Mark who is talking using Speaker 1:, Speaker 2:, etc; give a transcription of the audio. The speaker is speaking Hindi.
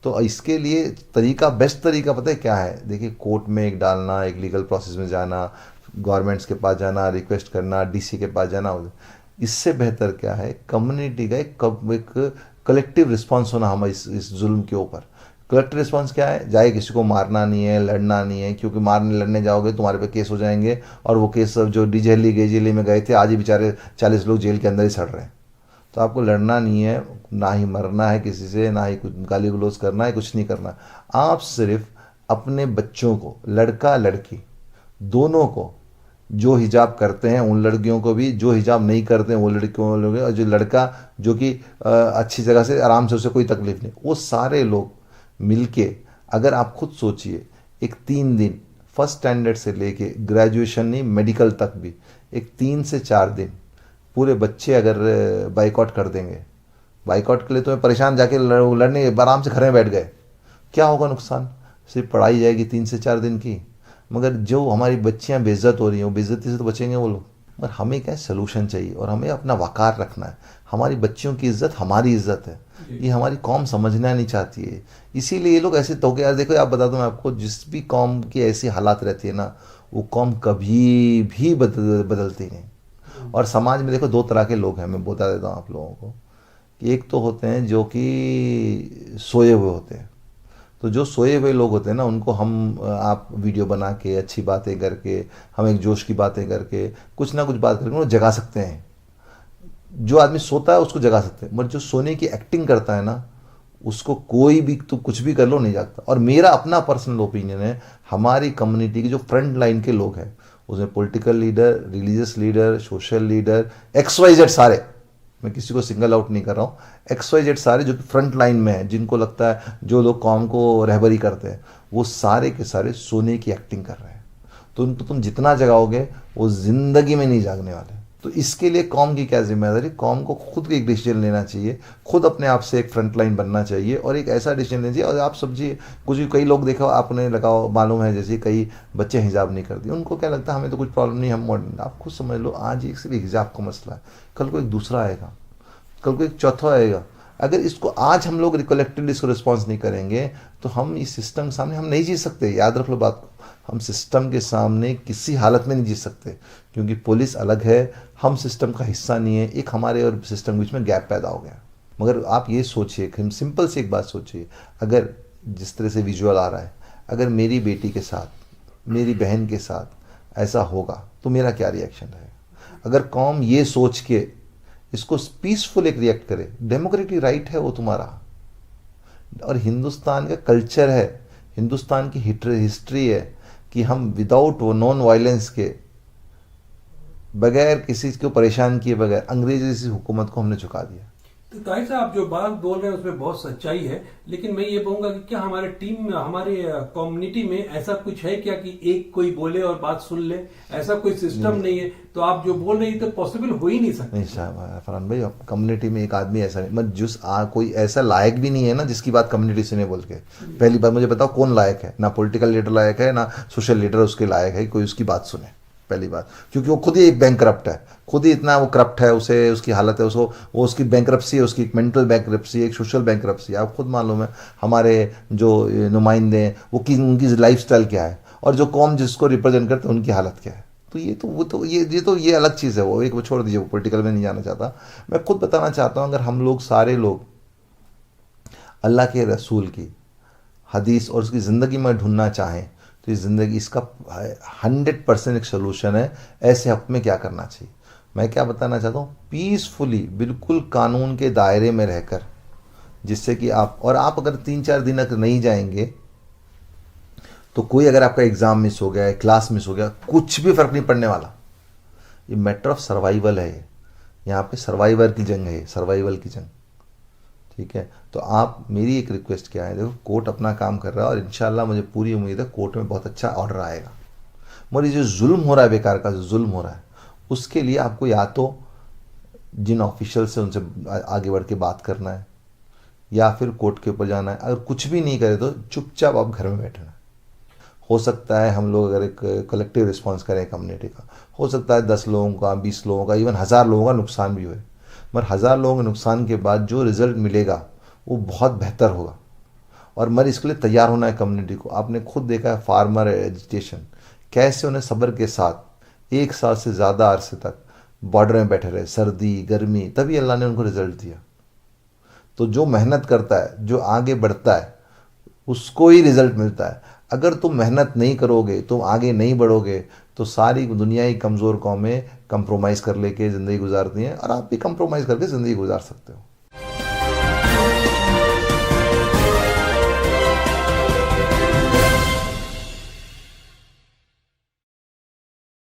Speaker 1: तो इसके लिए तरीका, बेस्ट तरीका पता है क्या है? देखिए, कोर्ट में एक डालना, एक लीगल प्रोसेस में जाना, गवर्नमेंट्स के पास जाना, रिक्वेस्ट करना, डीसी के पास जाना, इससे बेहतर क्या है? कम्युनिटी का एक कलेक्टिव रिस्पॉन्स होना हम इस जुल्म के ऊपर। कलेक्टिव रिस्पॉन्स क्या है? जाए, किसी को मारना नहीं है, लड़ना नहीं है, क्योंकि मारने लड़ने जाओगे तुम्हारे पे केस हो जाएंगे, और वो केस जो डिजेली गेजेली में गए थे, आज ही बेचारे 40 लोग जेल के अंदर ही सड़ रहे हैं। तो आपको लड़ना नहीं है, ना ही मरना है किसी से, ना ही कुछ गाली गलौज करना है, कुछ नहीं करना। आप सिर्फ अपने बच्चों को, लड़का लड़की दोनों को, जो हिजाब करते हैं उन लड़कियों को भी, जो हिजाब नहीं करते हैं वो लड़कियों को, और जो लड़का जो कि अच्छी जगह से आराम से, उसे कोई तकलीफ नहीं, वो सारे लोग मिलके, अगर आप खुद सोचिए, एक 3 दिन फर्स्ट स्टैंडर्ड से लेके ग्रेजुएशन नहीं, मेडिकल तक भी, एक 3 से 4 दिन पूरे बच्चे अगर बाइकआउट कर देंगे, बाइकआउट के लिए तुम्हें परेशान जाके लड़ने, आराम से घर में बैठ गए, क्या होगा नुकसान? सिर्फ पढ़ाई जाएगी 3 से 4 दिन की, मगर जो हमारी बच्चियां बेइज्जत हो रही हैं, वो बेइज्जती से तो बचेंगे वो लोग। मगर हमें क्या सलूशन चाहिए, और हमें अपना वकार रखना है। हमारी बच्चियों की इज्जत हमारी इज्जत है, ये हमारी कौम समझना नहीं चाहती है। इसीलिए ये लोग ऐसे तो यार, देखो आप बता दूं मैं आपको, जिस भी कौम की ऐसी हालात रहती है ना, वो कौम कभी भी बदलती नहीं। और समाज में देखो 2 तरह के लोग हैं, मैं बता देता हूँ आप लोगों को, कि एक तो होते हैं जो कि सोए हुए होते हैं। तो जो सोए हुए लोग होते हैं ना, उनको हम आप वीडियो बना के, अच्छी बातें करके, हम एक जोश की बातें करके, कुछ ना कुछ बात करके उनको जगा सकते हैं। जो आदमी सोता है उसको जगा सकते हैं, मगर जो सोने की एक्टिंग करता है ना, उसको कोई भी तो कुछ भी कर लो नहीं जागता। और मेरा अपना पर्सनल ओपिनियन है, हमारी कम्युनिटी के जो फ्रंट लाइन के लोग हैं, उसमें political leader, religious leader, social leader, XYZ सारे, मैं किसी को सिंगल आउट नहीं कर रहा हूँ, XYZ सारे जो कि फ्रंट लाइन में है, जिनको लगता है जो लोग कौम को रहबरी करते हैं, वो सारे के सारे सोने की एक्टिंग कर रहे हैं। तो उनको तुम जितना जगाओगे, वो जिंदगी में नहीं जागने वाले। तो इसके लिए कौम की क्या जिम्मेदारी? कौम को खुद एक डिसीजन लेना चाहिए, खुद अपने आप से एक फ्रंट लाइन बनना चाहिए, और एक ऐसा डिसीजन लेना चाहिए। और आप समझिए, कुछ कई लोग देखो आपने लगाओ, मालूम है, जैसे कई बच्चे हिजाब नहीं करते, उनको क्या लगता है हमें तो कुछ प्रॉब्लम नहीं, हम मॉडर्न। आप खुद समझ लो, आज एक सिर्फ हिजाब का मसला है, कल को एक दूसरा आएगा, कल को एक चौथा आएगा। अगर इसको आज हम लोग कलेक्टिवली इसको रिस्पॉन्स नहीं करेंगे, तो हम इस सिस्टम के सामने हम नहीं जी सकते। याद रख लो बात को, हम सिस्टम के सामने किसी हालत में नहीं जी सकते, क्योंकि पुलिस अलग है, हम सिस्टम का हिस्सा नहीं है। एक हमारे और सिस्टम के बीच में गैप पैदा हो गया। मगर आप ये सोचिए, हम सिंपल सी एक बात सोचिए, अगर जिस तरह से विजुअल आ रहा है, अगर मेरी बेटी के साथ, मेरी बहन के साथ ऐसा होगा, तो मेरा क्या रिएक्शन रहेगा? अगर कौम ये सोच के इसको पीसफुल एक रिएक्ट करे, डेमोक्रेटिक राइट है वो तुम्हारा, और हिंदुस्तान का कल्चर है, हिंदुस्तान की हिस्ट्री है कि हम विदाउट नॉन वायलेंस के, बगैर किसी को परेशान किए बगैर, अंग्रेजी जैसी हुकूमत को हमने झुका दिया।
Speaker 2: तो ताहिर साहब, आप जो बात बोल रहे हैं उसमें बहुत सच्चाई है, लेकिन मैं ये कहूंगा कि क्या हमारे टीम में, हमारे कम्युनिटी में ऐसा कुछ है क्या कि एक कोई बोले और बात सुन ले? ऐसा कोई सिस्टम नहीं है। तो आप जो बोल रहे हैं तो पॉसिबल हो ही नहीं सकता।
Speaker 1: नहीं साहब, फरहान भाई, कम्युनिटी में एक आदमी ऐसा नहीं, मतलब जिस कोई ऐसा लायक भी नहीं है ना जिसकी बात कम्युनिटी सुने बोल के। पहली बात मुझे बताओ, कौन लायक है? ना पॉलिटिकल लीडर लायक है, ना सोशल लीडर उसके लायक है कोई उसकी बात सुने, पहली बात। क्योंकि वो खुद ही एक बैंक करप्ट है, खुद ही इतना वो करप्ट है, उसे उसकी हालत है, उसको वो उसकी बैंक्रप्सी है, उसकी एक मेंटल बैंक्रप्सी, एक सोशल बैंक्रप्सी। आप खुद मालूम है हमारे जो नुमाइंदे हैं वो उनकी लाइफस्टाइल क्या है, और जो कौम जिसको रिप्रेजेंट करते हैं उनकी हालत क्या है। तो ये तो वो तो ये अलग चीज़ है, वो एक वो छोड़ दीजिए, वो पॉलिटिकल में नहीं जाना चाहता। मैं खुद बताना चाहता हूँ, अगर हम लोग सारे लोग अल्लाह के रसूल की हदीस और उसकी ज़िंदगी में ढूंढना चाहें, तो ये ज़िंदगी इसका 100% एक सोल्यूशन है। ऐसे हक़ में क्या करना चाहिए, मैं क्या बताना चाहता हूँ, पीसफुली, बिल्कुल कानून के दायरे में रहकर, जिससे कि आप अगर 3-4 दिन अगर नहीं जाएंगे, तो कोई अगर आपका एग्ज़ाम मिस हो गया, क्लास मिस हो गया, कुछ भी फ़र्क नहीं पड़ने वाला। ये मैटर ऑफ सर्वाइवल है, ये यहाँ पे सर्वाइवर की जंग है, सर्वाइवल की जंग। ठीक है, तो आप, मेरी एक रिक्वेस्ट क्या है, देखो कोर्ट अपना काम कर रहा है, और इंशाल्लाह मुझे पूरी उम्मीद है कोर्ट में बहुत अच्छा ऑर्डर आएगा। मगर ये जो जुल्म हो रहा है, बेकार का जो जुल्म हो रहा है, उसके लिए आपको या तो जिन ऑफिशियल से उनसे आगे बढ़ के बात करना है, या फिर कोर्ट के ऊपर जाना है। अगर कुछ भी नहीं करे तो चुपचाप आप घर में बैठना है। हो सकता है हम लोग अगर एक कलेक्टिव रिस्पॉन्स करें कम्युनिटी का, हो सकता है 10 लोगों का, 20 लोगों का, इवन 1000 लोगों का नुकसान भी हुए, मगर 1000 लोगों के नुकसान के बाद जो रिज़ल्ट मिलेगा वो बहुत बेहतर होगा। और मगर इसके लिए तैयार होना है कम्युनिटी को। आपने खुद देखा है फार्मर एजिटेशन, कैसे उन्हें सब्र के साथ 1 साल से ज़्यादा अरसे तक बॉर्डर में बैठे रहे, सर्दी गर्मी, तभी अल्लाह ने उनको रिजल्ट दिया। तो जो मेहनत करता है, जो आगे बढ़ता है, उसको ही रिजल्ट मिलता है। अगर तुम मेहनत नहीं करोगे, तुम आगे नहीं बढ़ोगे, तो सारी दुनिया ही कमज़ोर कौमें कंप्रोमाइज़ कर लेके ज़िंदगी गुजारती हैं, और आप भी कंप्रोमाइज़ करके ज़िंदगी गुजार सकते हो।